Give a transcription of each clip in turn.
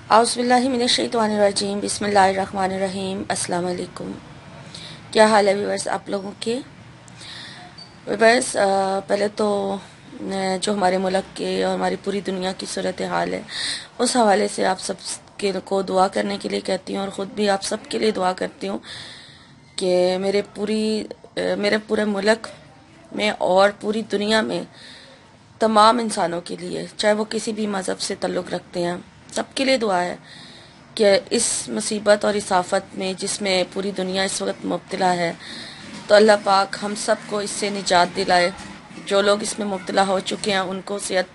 आउज़ुबिल्लाहि मिनश्शैतानिर्रजीम बिस्मिल्लाहिर्रहमानिर्रहीम। अस्सलाम वालेकुम। क्या हाल है व्यूअर्स आप लोगों के। व्यूअर्स पहले तो जो हमारे मुल्क के और हमारी पूरी दुनिया की सूरत हाल है उस हवाले से आप सब के को दुआ करने के लिए कहती हूँ और ख़ुद भी आप सब के लिए दुआ करती हूँ कि मेरे पूरे मुल्क में और पूरी दुनिया में तमाम इंसानों के लिए, चाहे वो किसी भी मज़हब से ताल्लुक़ रखते हैं, सबके लिए दुआ है कि इस मुसीबत और इस आफत में जिसमें पूरी दुनिया इस वक्त मुब्तला है, तो अल्लाह पाक हम सब को इससे निजात दिलाए। जो लोग इसमें मुब्तला हो चुके हैं उनको सेहत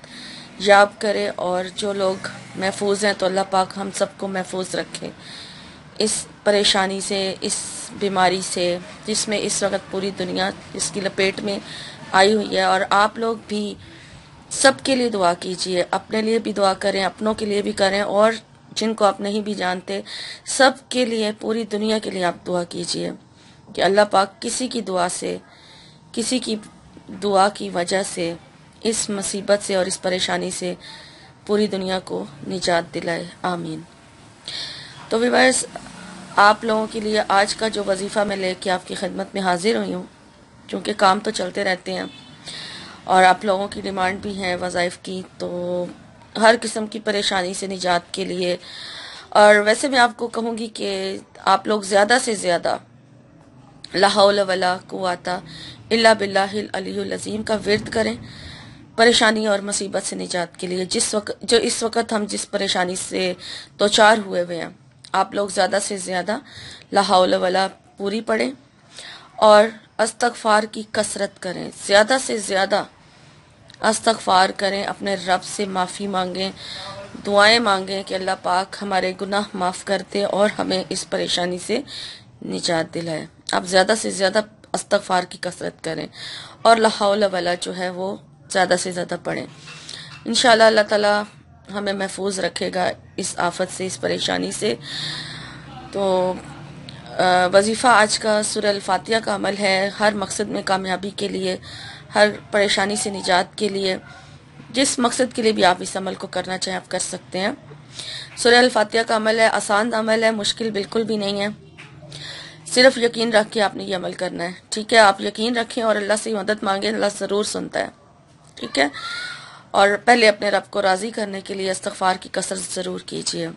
याब करे और जो लोग महफूज हैं तो अल्लाह पाक हम सबको महफूज रखे इस परेशानी से, इस बीमारी से जिसमें इस वक्त पूरी दुनिया इसकी लपेट में आई हुई है। और आप लोग भी सबके लिए दुआ कीजिए, अपने लिए भी दुआ करें, अपनों के लिए भी करें और जिनको आप नहीं भी जानते सब के लिए, पूरी दुनिया के लिए आप दुआ कीजिए कि अल्लाह पाक किसी की दुआ से, किसी की दुआ की वजह से इस मुसीबत से और इस परेशानी से पूरी दुनिया को निजात दिलाए। आमीन। तो व्यूअर्स, आप लोगों के लिए आज का जो वजीफ़ा मैं लेके आपकी खिदमत में हाजिर हुई हूँ, क्योंकि काम तो चलते रहते हैं और आप लोगों की डिमांड भी है वज़ाइफ की, तो हर किस्म की परेशानी से निजात के लिए। और वैसे मैं आपको कहूँगी कि आप लोग ज़्यादा से ज़्यादा ला हौला वला कुव्वता इल्ला बिल्लाहिल अलीयुल अज़ीम का विर्द करें परेशानी और मुसीबत से निजात के लिए। जो इस वक्त हम जिस परेशानी से दो चार हुए हैं, आप लोग ज़्यादा से ज़्यादा ला हौला वला पूरी पढ़ें और अस्तगफार की कसरत करें, ज़्यादा से ज़्यादा अस्तगफार करें, अपने रब से माफ़ी मांगें, दुआएं मांगें कि अल्लाह पाक हमारे गुनाह माफ़ कर दे और हमें इस परेशानी से निजात दिलाए। आप ज़्यादा से ज़्यादा अस्तगफार की कसरत करें और ला हौला वला जो है वो ज़्यादा से ज़्यादा पढ़ें। इंशाअल्लाह अल्लाह ताला हमें महफूज रखेगा इस आफत से, इस परेशानी से। तो वजीफ़ा आज का सूरह अल-फातिहा का अमल है, हर मकसद में कामयाबी के लिए, हर परेशानी से निजात के लिए, जिस मकसद के लिए भी आप इस अमल को करना चाहें आप कर सकते हैं। सूरह अल-फातिहा का अमल है, आसान अमल है, मुश्किल बिल्कुल भी नहीं है। सिर्फ यकीन रख के आपने ये अमल करना है, ठीक है। आप यकीन रखें और अल्लाह से मदद मांगें, अल्लाह ज़रूर सुनता है, ठीक है। और पहले अपने रब को राज़ी करने के लिए इस्तग़फ़ार की कसरत ज़रूर कीजिए,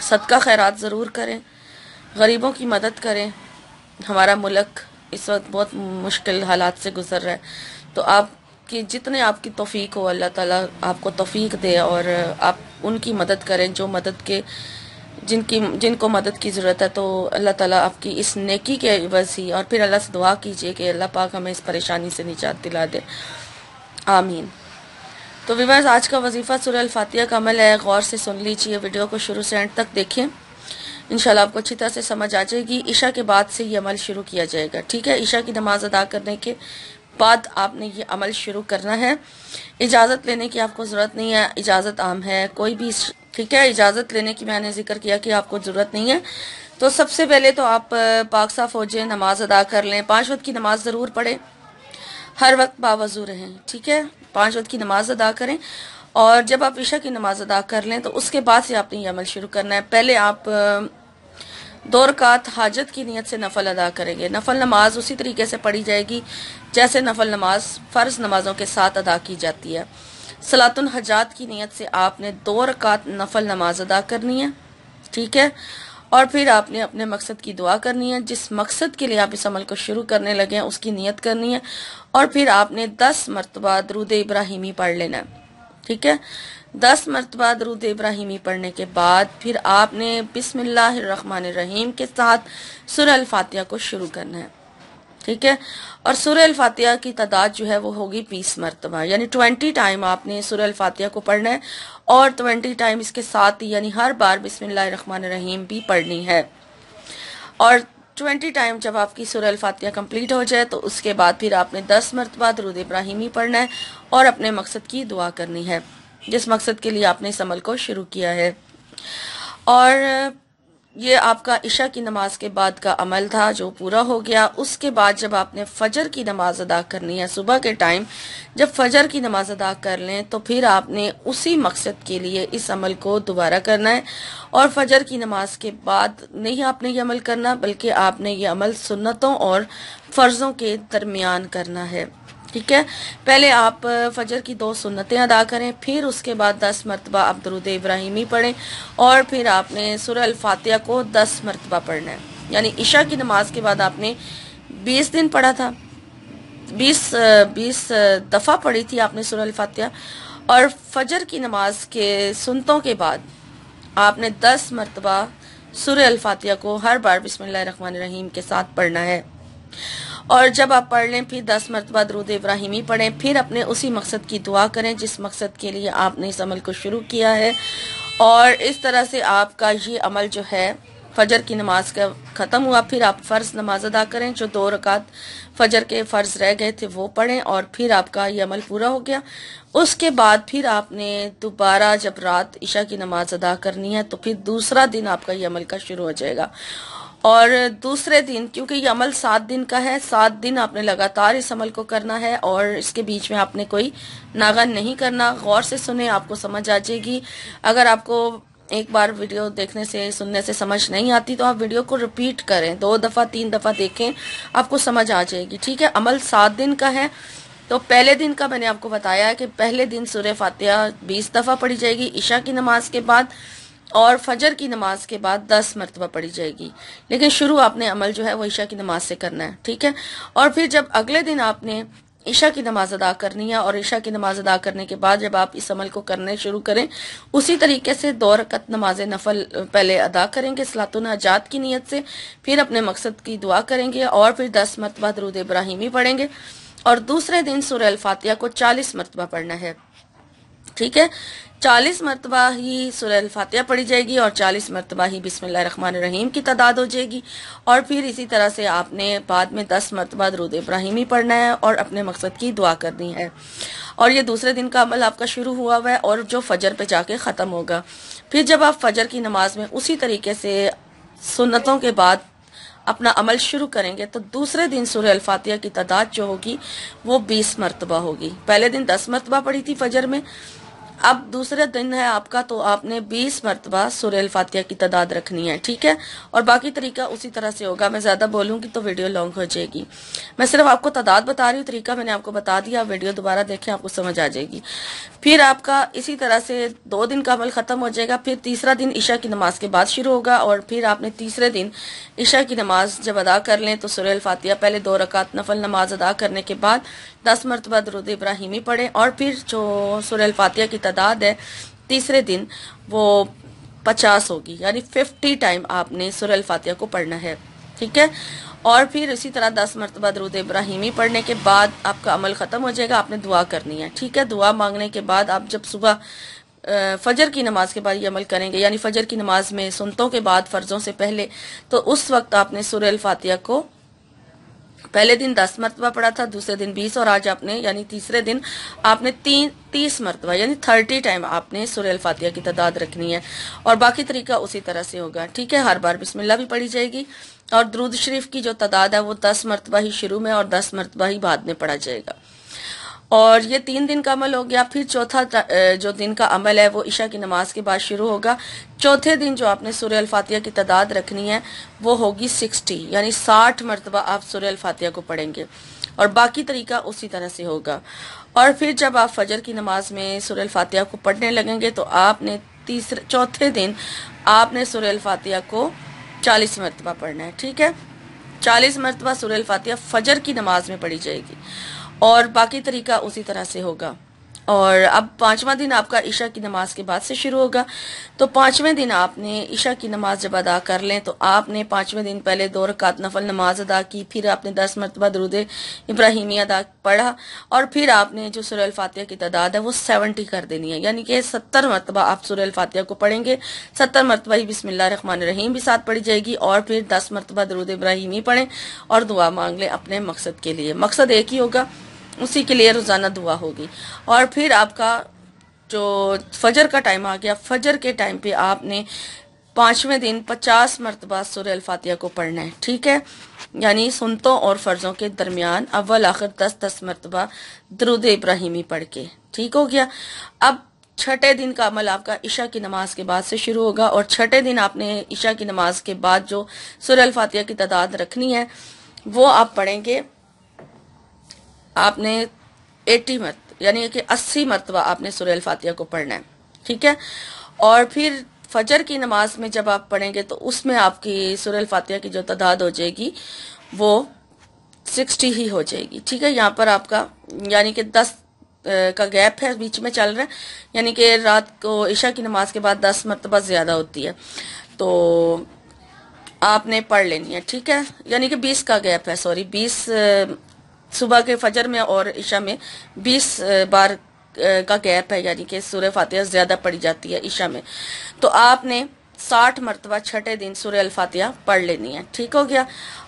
सदका खैरात ज़रूर करें, गरीबों की मदद करें। हमारा मुल्क इस वक्त बहुत मुश्किल हालात से गुजर रहा है, तो आपकी जितने आपकी तौफीक हो अल्लाह ताला आपको तौफीक दे और आप उनकी मदद करें जो मदद के जिनको मदद की ज़रूरत है। तो अल्लाह ताला आपकी इस नेकी के एवज़ ही, और फिर अल्लाह से दुआ कीजिए कि अल्लाह पाक हमें इस परेशानी से निजात दिला दे। आमीन। तो व्यूअर्स, आज का वजीफ़ा सूरह अल-फातिहा का अमल है, गौर से सुन लीजिए, वीडियो को शुरू से एंड तक देखें, इंशाल्लाह आपको अच्छी तरह से समझ आ जाएगी। ईशा के बाद से ये अमल शुरू किया जाएगा, ठीक है। ईशा की नमाज अदा करने के बाद आपने ये अमल शुरू करना है। इजाज़त लेने की आपको ज़रूरत नहीं है, इजाज़त आम है, कोई भी, ठीक है। इजाज़त लेने की मैंने जिक्र किया कि आपको ज़रूरत नहीं है। तो सबसे पहले तो आप पाक साफ हो जाए, नमाज अदा कर लें, 5 वक्त की नमाज ज़रूर पढ़ें, हर वक्त बावजू रहें, ठीक है। 5 वक्त की नमाज अदा करें और जब आप ईशा की नमाज अदा कर लें तो उसके बाद से आपने ये अमल शुरू करना है। पहले आप 2 रकात हाजत की नियत से नफल अदा करेंगे। नफल नमाज उसी तरीके से पढ़ी जाएगी जैसे नफल नमाज फ़र्ज नमाजों के साथ अदा की जाती है। सलातुल हजात की नियत से आपने 2 रकात नफल नमाज अदा करनी है, ठीक है। और फिर आपने अपने मकसद की दुआ करनी है, जिस मकसद के लिए आप इस अमल को शुरू करने लगे हैं उसकी नियत करनी है। और फिर आपने 10 मरतबा दरूद इब्राहिमी पढ़ लेना है, ठीक है। 10 मरतबा दरूद इब्राहिमी पढ़ने के बाद फिर आपने बिस्मिल्लाहिर्रहमानिर्रहीम के साथ सूरह अल-फातिहा को शुरू करना है, ठीक है। और सूरह अल-फातिहा की तादाद जो है वो होगी 20 मरतबा, यानी 20 टाइम आपने सूरह अल-फातिहा को पढ़ना है और 20 टाइम इसके साथ ही, यानी हर बार बिस्मिल्लाहिर्रहमानिर्रहीम भी पढ़नी है। और 20 टाइम जब आपकी सूरह अल-फातिहा कंप्लीट हो जाए तो उसके बाद फिर आपने 10 मरतबा दरूद इब्राहिमी पढ़ना है और अपने मकसद की दुआ करनी है, जिस मकसद के लिए आपने इस अमल को शुरू किया है। और یہ آپ کا عشاء کی نماز کے بعد کا عمل تھا جو پورا ہو گیا۔ اس کے بعد جب آپ نے فجر کی نماز ادا کرنی ہے صبح کے ٹائم، جب فجر کی نماز ادا کر لیں تو پھر آپ نے اسی مقصد کے لیے اس عمل کو دوبارہ کرنا ہے، اور فجر کی نماز کے بعد نہیں آپ نے یہ عمل کرنا، بلکہ آپ نے یہ عمل سنتوں اور فرضوں کے درمیان کرنا ہے، ٹھیک ہے۔ پہلے آپ فجر کی 2 سنتیں ادا کریں، پھر اس کے بعد 10 مرتبہ آپ درود ابراہیمی پڑھیں، اور پھر آپ نے سورہ الفاتحہ کو 10 مرتبہ پڑھنا ہے۔ یعنی عشاء کی نماز کے بعد آپ نے 20 دن پڑھا تھا، 20 دفعہ پڑھی تھی آپ نے سورہ الفاتحہ، اور فجر کی نماز کے سنتوں کے بعد آپ نے 10 مرتبہ سورہ الفاتحہ کو ہر بار بسم اللہ الرحمن الرحیم کے ساتھ پڑھنا ہے، اور جب آپ پڑھ لیں پھر 10 مرتبہ درود ابراہیمی پڑھیں، پھر اپنے اسی مقصد کی دعا کریں جس مقصد کے لیے آپ نے اس عمل کو شروع کیا ہے، اور اس طرح سے آپ کا یہ عمل جو ہے فجر کی نماز کا ختم ہوا۔ پھر آپ فرض نماز ادا کریں، جو 2 رکعت فجر کے فرض رہ گئے تھے وہ پڑھیں، اور پھر آپ کا یہ عمل پورا ہو گیا۔ اس کے بعد پھر آپ نے دوبارہ جب رات عشاء کی نماز ادا کرنی ہے تو پھر دوسرا دن آپ کا یہ عمل کا شروع ہو جائے گا، اور دوسرے دن کیونکہ یہ عمل 7 دن کا ہے، 7 دن آپ نے لگاتار اس عمل کو کرنا ہے، اور اس کے بیچ میں آپ نے کوئی ناغہ نہیں کرنا۔ غور سے سنیں، آپ کو سمجھ آ جائے گی۔ اگر آپ کو ایک بار ویڈیو دیکھنے سے سننے سے سمجھ نہیں آتی تو آپ ویڈیو کو ریپیٹ کریں، 2 دفعہ 3 دفعہ دیکھیں، آپ کو سمجھ آ جائے گی، ٹھیک ہے۔ عمل 7 دن کا ہے، تو پہلے دن کا میں نے آپ کو بتایا ہے کہ پہلے دن سورہ فاتحہ 20 دفعہ پڑھی جائے گی عشاء کی نماز کے بعد، اور فجر کی نماز کے بعد 10 مرتبہ پڑھی جائے گی، لیکن شروع آپ نے عمل جو ہے وہ عشاء کی نماز سے کرنا ہے، ٹھیک ہے۔ اور پھر جب اگلے دن آپ نے عشاء کی نماز ادا کرنی ہے، اور عشاء کی نماز ادا کرنے کے بعد جب آپ اس عمل کو کرنے شروع کریں، اسی طریقے سے 2 رکعت نماز نفل پہلے ادا کریں گے صلاۃ النجات کی نیت سے، پھر اپنے مقصد کی دعا کریں گے، اور پھر 10 مرتبہ درود ابراہیمی پڑھیں گے، اور دوسرے دن سورہ الفاتحہ کو 40 مرتبہ پڑھنا ہے، ٹھیک ہے۔ 40 مرتبہ ہی سورہ الفاتحہ پڑھی جائے گی، اور 40 مرتبہ ہی بسم اللہ الرحمن الرحیم کی تعداد ہو جائے گی، اور پھر اسی طرح سے آپ نے بعد میں 10 مرتبہ درود ابراہیمی پڑھنا ہے اور اپنے مقصد کی دعا کرنی ہے، اور یہ دوسرے دن کا عمل آپ کا شروع ہوا ہے، اور جو فجر پہ جا کے ختم ہوگا۔ پھر جب آپ فجر کی نماز میں اسی طریقے سے سنتوں کے بعد اپنا عمل شروع کریں گے تو دوسرے دن سورہ الفاتحہ کی تعداد جو ہوگی وہ 20 مرتبہ ہوگی۔ پہلے دن 10 مرتبہ پڑھی تھی فجر میں، اب دوسرے دن ہے آپ کا، تو آپ نے 20 مرتبہ سورہ الفاتحہ کی تعداد رکھنی ہے، ٹھیک ہے، اور باقی طریقہ اسی طرح سے ہوگا۔ میں زیادہ بولوں گی تو ویڈیو لانگ ہو جائے گی، میں صرف آپ کو تعداد بتا رہی ہوں، طریقہ میں نے آپ کو بتا دیا، ویڈیو دوبارہ دیکھیں آپ کو سمجھ آ جائے گی۔ پھر آپ کا اسی طرح سے 2 دن کا عمل ختم ہو جائے گا، پھر تیسرا دن عشاء کی نماز کے بعد شروع ہوگا، اور پھر آپ نے تیسرے دن عشاء کی نماز جب ادا کر لیں تو سورہ الفاتحہ پہلے 2 رکعت نفل نماز ادا کرنے کے بعد 10 مرتبہ درود ابراہیمی پڑھیں، اور پھر جو سورہ الفاتحہ کی تعداد ہے تیسرے دن وہ 50 ہوگی، یعنی 50 ٹائم آپ نے سورہ الفاتحہ کو پڑھنا ہے، ٹھیک ہے۔ اور پھر اسی طرح 10 مرتبہ درود ابراہیمی پڑھنے کے بعد آپ کا عمل ختم ہو جائے گا، آپ نے دعا کرنی ہے، ٹھیک ہے۔ دعا مانگنے کے بعد آپ جب صبح فجر کی نماز کے بعد یہ عمل کریں گے، یعنی فجر کی نماز میں سنتوں کے بعد فرضوں سے پہلے، تو اس وقت آپ نے سورہ الفاتحہ کو پہلے دن 10 مرتبہ پڑھا تھا، دوسرے دن 20، اور آج آپ نے یعنی تیسرے دن آپ نے 30 مرتبہ یعنی 30 ٹائم آپ نے سورہ الفاتحہ کی تعداد رکھنی ہے، اور باقی طریقہ اسی طرح سے ہوگا، ٹھیک ہے۔ ہر بار بسم اللہ بھی پڑھی جائے گی، اور درود شریف کی جو تعداد ہے وہ 10 مرتبہ ہی شروع میں اور 10 مرتبہ ہی بعد میں پڑھا جائے گا، اور یہ 3 دن کا عمل ہو گیا۔ پھر چوتھا جو دن کا عمل ہے وہ عشاء کی نماز کے بعد شروع ہوگا۔ چوتھے دن جو آپ نے سورہ الفاتحہ کی تعداد رکھنی ہے وہ ہوگی 60، یعنی 60 مرتبہ آپ سورہ الفاتحہ کو پڑھیں گے، اور باقی طریقہ اسی طرح سے ہوگا۔ اور پھر جب آپ فجر کی نماز میں سورہ الفاتحہ کو پڑھنے لگیں گے تو آپ نے چوتھے دن آپ نے سورہ الفاتحہ کو 40 مرتبہ پڑھنا ہے، ٹھیک ہے۔ 40 مرتبہ سورہ الفاتحہ فجر کی نماز میں پڑھی جائے گی، اور باقی طریقہ اسی طرح سے ہوگا۔ اور اب 5واں دن آپ کا عشاء کی نماز کے بعد سے شروع ہوگا، تو 5ویں دن آپ نے عشاء کی نماز جب ادا کر لیں تو آپ نے 5ویں دن پہلے 2 رکعت نفل نماز ادا کی، پھر آپ نے 10 مرتبہ درود ابراہیمی ادا پڑھا، اور پھر آپ نے جو سورہ الفاتحہ کی تعداد ہے وہ 70 کر دینی ہے، یعنی کہ 70 مرتبہ آپ سورہ الفاتحہ کو پڑھیں گے، 70 مرتبہ ہی بسم اللہ الرحمن الرحیم بھی ساتھ پڑھی جائے گی، اور پھر 10 مرتبہ درود ابراہیمی پڑھیں اور دعا مانگ لیں اپنے مقصد کے لیے۔ مقصد ایک ہی ہوگا، اسی کے لیے روزانہ دعا ہوگی۔ اور پھر آپ کا جو فجر کا ٹائم آ گیا، فجر کے ٹائم پہ آپ نے 5वें दिन 50 मरतबा सूरह अल-फातिहा को पढ़ना है, ठीक है। यानी सुन्नतों और फर्जों के दरमियान अव्वल आखिर 10-10 मरतबा दरूद इब्राहिमी पढ़ के, ठीक हो गया। अब छठे दिन का अमल आपका इशा की नमाज के बाद से शुरू होगा, और छठे दिन आपने इशा की नमाज के बाद जो सूरह अल-फातिहा की तादाद रखनी है वो आप पढ़ेंगे। आपने 80 यानी कि 80 मरतबा आपने सूरह अल-फातिहा को पढ़ना है, ठीक है। और फिर फजर की नमाज में जब आप पढ़ेंगे तो उसमें आपकी सूरह अल-फातिहा की जो तादाद हो जाएगी वो 60 ही हो जाएगी, ठीक है। यहाँ पर आपका यानी कि 10 का गैप है, बीच में चल रहा है, यानी कि रात को इशा की नमाज के बाद 10 मरतबा ज्यादा होती है तो आपने पढ़ लेनी है, ठीक है। यानी कि 20 का गैप है, सॉरी 20 सुबह के फजर में और इशा में 20 बार का गैप है, यानी कि सूरह फातिहा ज्यादा पढ़ी जाती है इशा में। तो आपने 60 मरतबा छठे दिन सूरह अल-फातिहा पढ़ लेनी है, ठीक हो गया।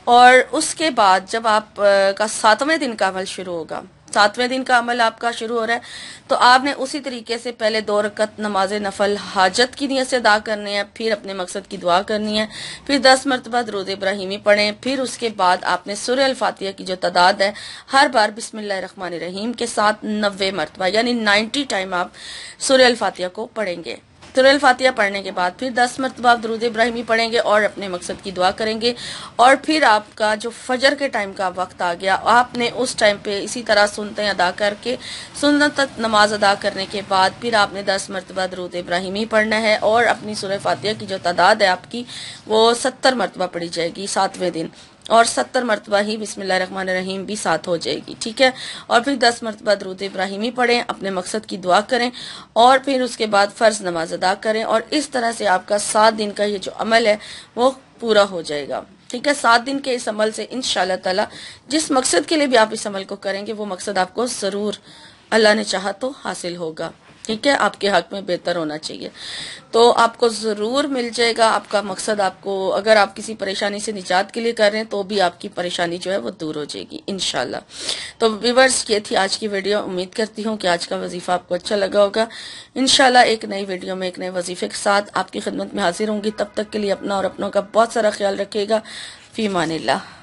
और उसके बाद जब आप का 7वें दिन का अमल शुरू होगा, 7वें दिन का अमल आपका शुरू हो रहा है, तो आपने उसी तरीके से पहले 2 रकत नमाज नफल हाजत की नियत से अदा करनी है, फिर अपने मकसद की दुआ करनी है, फिर 10 मरतबा दरूद इब्राहिमी पढ़ें, फिर उसके बाद आपने सूरह अल-फातिहा की जो तादाद है हर बार बिस्मिल्लाहिर्रहमानिर्रहीम के साथ 90 मरतबा यानी 90 टाइम आप सूरह अल-फातिहा को पढ़ेंगे। सूरह अल-फातिहा पढ़ने के बाद फिर 10 मरतबा दरूद इब्राहिमी पढ़ेंगे और अपने मकसद की दुआ करेंगे। और फिर आपका जो फजर के टाइम का वक्त आ गया, आपने उस टाइम पे इसी तरह सुन्नतें अदा करके सुन्नत नमाज अदा करने के बाद फिर आपने 10 मरतबा दरूद इब्राहिमी पढ़ना है, और अपनी सूरह फातिहा की जो तादाद है आपकी वो 70 मरतबा पढ़ी जाएगी 7वें दिन, और 70 मरतबा ही बिस्मिल्लाहिर्रहमानिर्रहीम भी साथ हो जाएगी, ठीक है। और फिर 10 मरतबा दरूद इब्राहिमी पढ़ें, अपने मकसद की दुआ करें, और फिर उसके बाद फ़र्ज नमाज अदा करें, और इस तरह से आपका 7 दिन का ये जो अमल है वो पूरा हो जाएगा, ठीक है। 7 दिन के इस अमल से इंशाअल्लाह ताला जिस मकसद के लिए भी आप इस अमल को करेंगे वो मकसद आपको ज़रूर अल्लाह ने चाहा तो हासिल होगा, ठीक है। आपके हक में बेहतर होना चाहिए, तो आपको जरूर मिल जाएगा आपका मकसद। आपको अगर आप किसी परेशानी से निजात के लिए कर रहे हैं तो भी आपकी परेशानी जो है वो दूर हो जाएगी इंशाल्लाह। तो व्यूअर्स, ये थी आज की वीडियो। उम्मीद करती हूँ कि आज का वजीफा आपको अच्छा लगा होगा। इंशाल्लाह एक नई वीडियो में एक नए वजीफे के साथ आपकी खिदमत में हाजिर होंगी। तब तक के लिए अपना और अपनों का बहुत सारा ख्याल रखिएगा। फी मानिल्लाह।